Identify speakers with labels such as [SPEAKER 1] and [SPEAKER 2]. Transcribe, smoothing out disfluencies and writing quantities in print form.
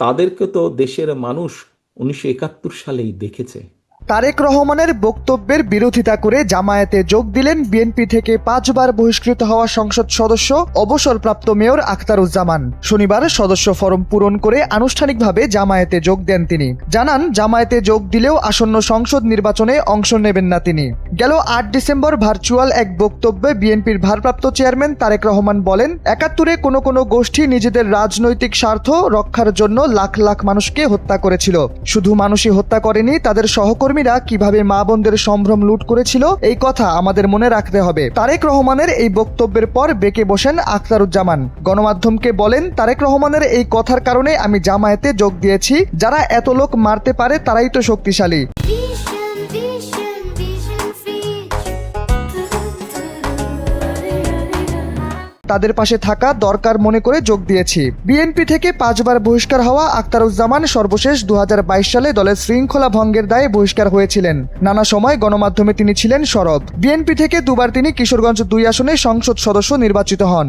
[SPEAKER 1] তাদেরকে তো দেশের মানুষ 1971 সালেই দেখেছে।
[SPEAKER 2] তারেক রহমানের বক্তব্যের বিরোধিতা করে জামায়াতে যোগ দিলেন বিএনপি থেকে 5 বার বহিষ্কৃত হওয়া সংসদ সদস্য অবসরপ্রাপ্ত মেয়র আখতারুজ্জামান। শনিবার সদস্য ফরম পূরণ করে আনুষ্ঠানিকভাবে জামায়াতে যোগ দেন তিনি। জানান, জামায়াতে যোগ দিলেও আসন্ন সংসদ নির্বাচনে অংশ নেবেন না তিনি। গেল 8 ডিসেম্বর ভার্চুয়াল এক বক্তব্যে বিএনপির ভারপ্রাপ্ত চেয়ারম্যান তারেক রহমান বলেন, 71-এ কোনো গোষ্ঠী নিজেদের রাজনৈতিক স্বার্থ রক্ষার জন্য লাখ লাখ মানুষকে হত্যা করেছিল। শুধু মানুষই হত্যা করেনি, তাদের সহকর্মীরা কিভাবে মা বোনদের সম্ভ্রম লুট করেছিল এই কথা আমাদের মনে রাখতে হবে। তারেক রহমানের এই বক্তব্যের পর বেঁকে বসেন আখতারুজ্জামান। গণমাধ্যমকে বলেন, তারেক রহমানের এই কথার কারণে আমি জামায়াতে যোগ দিয়েছি। যারা এত লোক মারতে পারে তারাই তো শক্তিশালী। তাদের পাশে থাকা দরকার মনে করে যোগ দিয়েছি। বিএনপি থেকে 5 বার বহিষ্কার হওয়া আখতারুজ্জামান সর্বশেষ 2022 সালে দলের শৃঙ্খলা ভঙ্গের দায়ে বহিষ্কার হয়েছিলেন। নানা সময় গণমাধ্যমে তিনি ছিলেন সরব। বিএনপি থেকে 2 বার তিনি কিশোরগঞ্জ 2 আসনে সংসদ সদস্য নির্বাচিত হন।